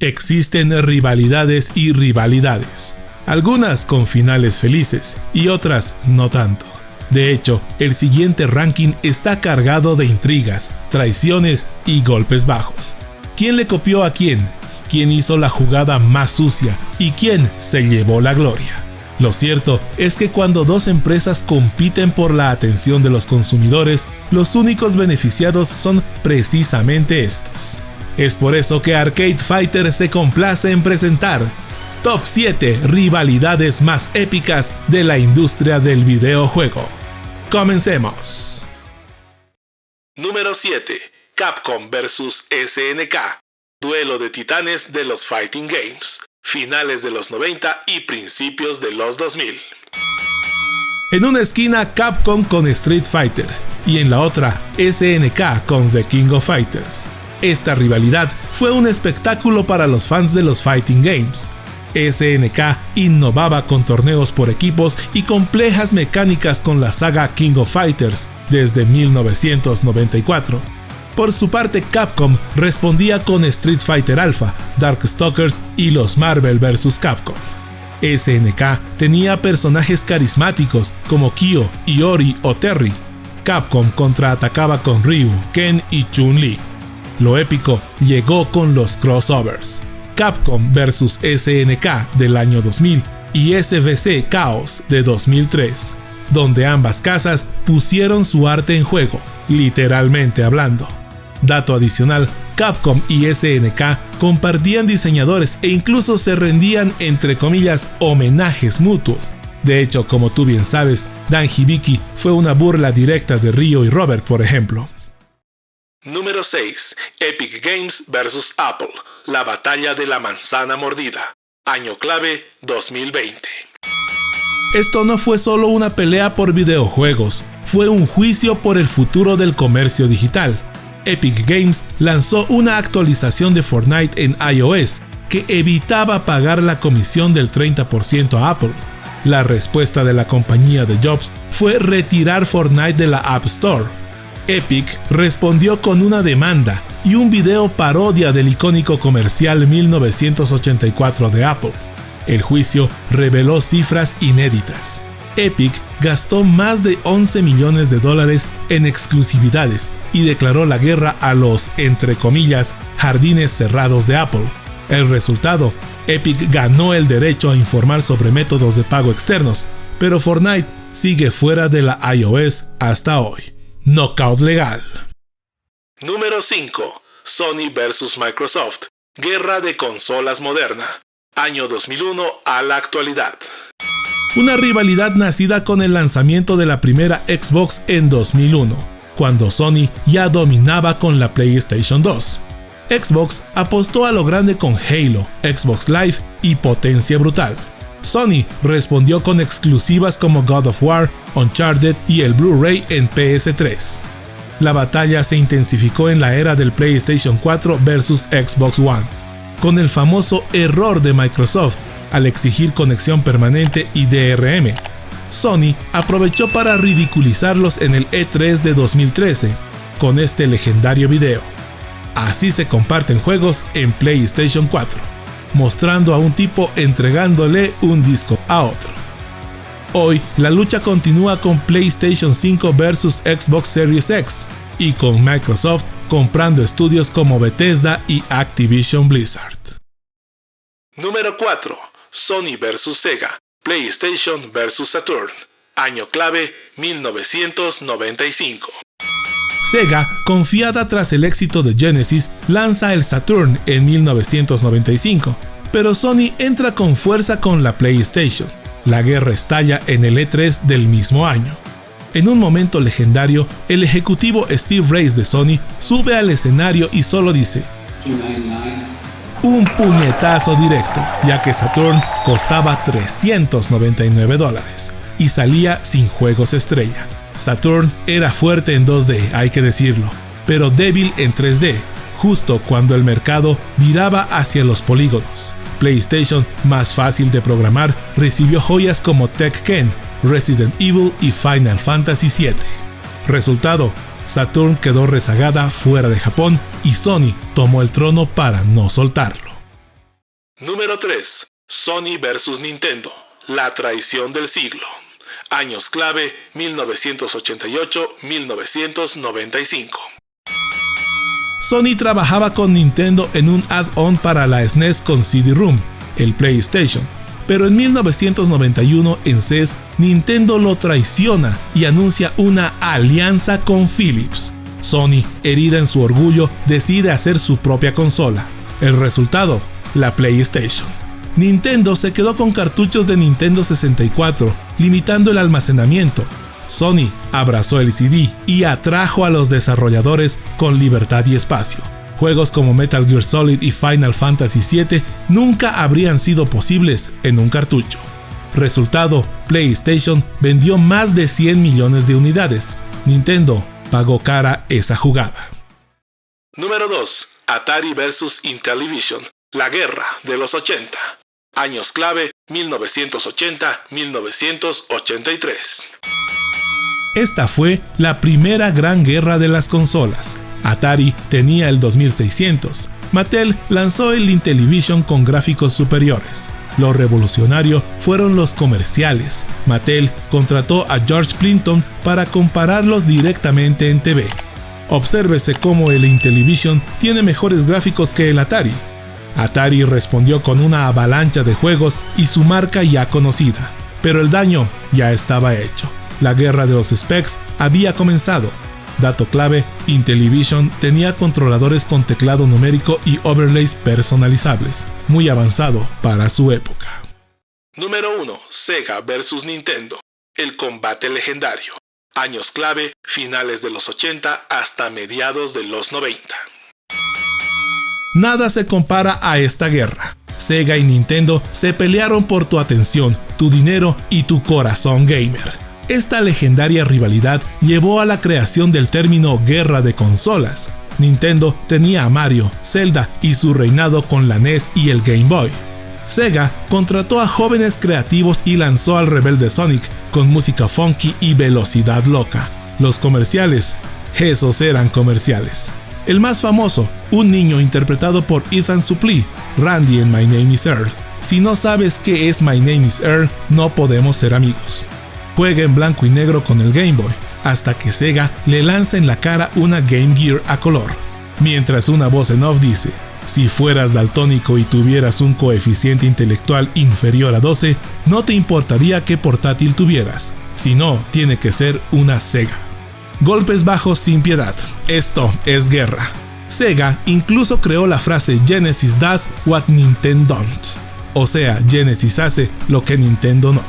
Existen rivalidades y rivalidades, algunas con finales felices y otras no tanto. De hecho, el siguiente ranking está cargado de intrigas, traiciones y golpes bajos. ¿Quién le copió a quién? ¿Quién hizo la jugada más sucia? ¿Y quién se llevó la gloria? Lo cierto es que cuando dos empresas compiten por la atención de los consumidores, los únicos beneficiados son precisamente estos. Es por eso que Arcade Fighter se complace en presentar Top 7 rivalidades más épicas de la industria del videojuego. Comencemos. Número 7. Capcom vs SNK. Duelo de titanes de los Fighting Games. Finales de los 90 y principios de los 2000. En una esquina Capcom con Street Fighter y en la otra SNK con The King of Fighters. Esta rivalidad fue un espectáculo para los fans de los Fighting Games. SNK innovaba con torneos por equipos y complejas mecánicas con la saga King of Fighters desde 1994. Por su parte, Capcom respondía con Street Fighter Alpha, Darkstalkers y los Marvel vs. Capcom. SNK tenía personajes carismáticos como Kyo, Iori o Terry. Capcom contraatacaba con Ryu, Ken y Chun-Li. Lo épico llegó con los crossovers. Capcom vs SNK del año 2000 y SVC Chaos de 2003, donde ambas casas pusieron su arte en juego, literalmente hablando. Dato adicional, Capcom y SNK compartían diseñadores e incluso se rendían entre comillas homenajes mutuos. De hecho, como tú bien sabes, Dan Hibiki fue una burla directa de Ryo y Robert, por ejemplo. Número 6. Epic Games vs Apple. La batalla de la manzana mordida. Año clave 2020. Esto no fue solo una pelea por videojuegos, fue un juicio por el futuro del comercio digital. Epic Games lanzó una actualización de Fortnite en iOS que evitaba pagar la comisión del 30% a Apple. La respuesta de la compañía de Jobs fue retirar Fortnite de la App Store. Epic respondió con una demanda y un video parodia del icónico comercial 1984 de Apple. El juicio reveló cifras inéditas. Epic gastó más de $11 millones en exclusividades y declaró la guerra a los, entre comillas, jardines cerrados de Apple. El resultado, Epic ganó el derecho a informar sobre métodos de pago externos, pero Fortnite sigue fuera de la iOS hasta hoy. Knockout legal. Número 5. Sony vs Microsoft. Guerra de consolas moderna. Año 2001 a la actualidad. Una rivalidad nacida con el lanzamiento de la primera Xbox en 2001, cuando Sony ya dominaba con la PlayStation 2. Xbox apostó a lo grande con Halo, Xbox Live y potencia brutal. Sony respondió con exclusivas como God of War, Uncharted y el Blu-ray en PS3. La batalla se intensificó en la era del PlayStation 4 versus Xbox One, con el famoso error de Microsoft al exigir conexión permanente y DRM. Sony aprovechó para ridiculizarlos en el E3 de 2013 con este legendario video. Así se comparten juegos en PlayStation 4, mostrando a un tipo entregándole un disco a otro. Hoy la lucha continúa con PlayStation 5 versus Xbox Series X y con Microsoft comprando estudios como Bethesda y Activision Blizzard. Número 4. Sony vs Sega. PlayStation vs Saturn. Año clave 1995. Sega, confiada tras el éxito de Genesis, lanza el Saturn en 1995, pero Sony entra con fuerza con la PlayStation. La guerra estalla en el E3 del mismo año. En un momento legendario, el ejecutivo Steve Race de Sony sube al escenario y solo dice un puñetazo directo, ya que Saturn costaba $399 y salía sin juegos estrella. Saturn era fuerte en 2D, hay que decirlo, pero débil en 3D, justo cuando el mercado viraba hacia los polígonos. PlayStation, más fácil de programar, recibió joyas como Tekken, Resident Evil y Final Fantasy VII. Resultado, Saturn quedó rezagada fuera de Japón y Sony tomó el trono para no soltarlo. Número 3. Sony vs Nintendo. La traición del siglo. Años clave 1988-1995. Sony trabajaba con Nintendo en un add-on para la SNES con CD-ROM, el PlayStation. Pero en 1991 en CES, Nintendo lo traiciona y anuncia una alianza con Philips. Sony, herida en su orgullo, decide hacer su propia consola. El resultado, la PlayStation. Nintendo se quedó con cartuchos de Nintendo 64, limitando el almacenamiento. Sony abrazó el CD y atrajo a los desarrolladores con libertad y espacio. Juegos como Metal Gear Solid y Final Fantasy VII nunca habrían sido posibles en un cartucho. Resultado, PlayStation vendió más de 100 millones de unidades. Nintendo pagó cara esa jugada. Número 2. Atari vs Intellivision. La guerra de los 80. Años clave 1980-1983. Esta fue la primera gran guerra de las consolas. Atari tenía el 2600. Mattel lanzó el Intellivision con gráficos superiores. Lo revolucionario fueron los comerciales. Mattel contrató a George Plimpton para compararlos directamente en TV. Obsérvese cómo el Intellivision tiene mejores gráficos que el Atari. Atari respondió con una avalancha de juegos y su marca ya conocida. Pero el daño ya estaba hecho. La guerra de los specs había comenzado. Dato clave, Intellivision tenía controladores con teclado numérico y overlays personalizables, muy avanzado para su época. Número 1. Sega vs Nintendo. El combate legendario. Años clave, finales de los 80 hasta mediados de los 90. Nada se compara a esta guerra. Sega y Nintendo se pelearon por tu atención, tu dinero y tu corazón gamer. Esta legendaria rivalidad llevó a la creación del término guerra de consolas. Nintendo tenía a Mario, Zelda y su reinado con la NES y el Game Boy. Sega contrató a jóvenes creativos y lanzó al rebelde Sonic con música funky y velocidad loca. Los comerciales, esos eran comerciales. El más famoso, un niño interpretado por Ethan Suplee, Randy en My Name is Earl. Si no sabes qué es My Name is Earl, no podemos ser amigos. Juega en blanco y negro con el Game Boy, hasta que Sega le lanza en la cara una Game Gear a color. Mientras una voz en off dice, si fueras daltónico y tuvieras un coeficiente intelectual inferior a 12, no te importaría qué portátil tuvieras. Si no, tiene que ser una Sega. Golpes bajos sin piedad. Esto es guerra. Sega incluso creó la frase Genesis does what Nintendo don't. O sea, Genesis hace lo que Nintendo no.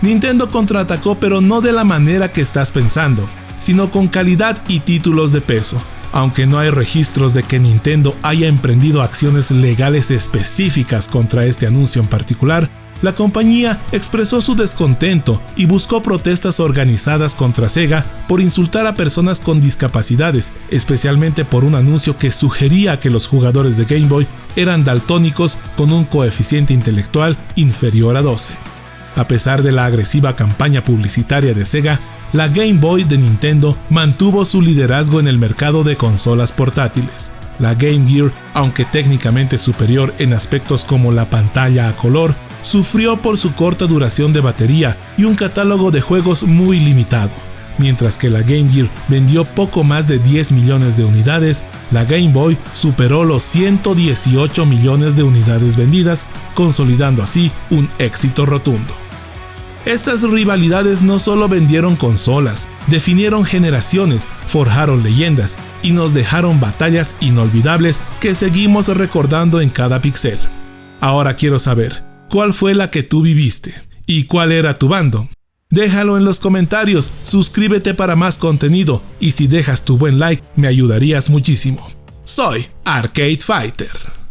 Nintendo contraatacó, pero no de la manera que estás pensando, sino con calidad y títulos de peso. Aunque no hay registros de que Nintendo haya emprendido acciones legales específicas contra este anuncio en particular, la compañía expresó su descontento y buscó protestas organizadas contra Sega por insultar a personas con discapacidades, especialmente por un anuncio que sugería que los jugadores de Game Boy eran daltónicos con un coeficiente intelectual inferior a 12. A pesar de la agresiva campaña publicitaria de Sega, la Game Boy de Nintendo mantuvo su liderazgo en el mercado de consolas portátiles. La Game Gear, aunque técnicamente superior en aspectos como la pantalla a color, sufrió por su corta duración de batería y un catálogo de juegos muy limitado. Mientras que la Game Gear vendió poco más de 10 millones de unidades, la Game Boy superó los 118 millones de unidades vendidas, consolidando así un éxito rotundo. Estas rivalidades no solo vendieron consolas, definieron generaciones, forjaron leyendas y nos dejaron batallas inolvidables que seguimos recordando en cada pixel. Ahora quiero saber, ¿cuál fue la que tú viviste? ¿Y cuál era tu bando? Déjalo en los comentarios, suscríbete para más contenido y si dejas tu buen like me ayudarías muchísimo. Soy Arcade Fighter.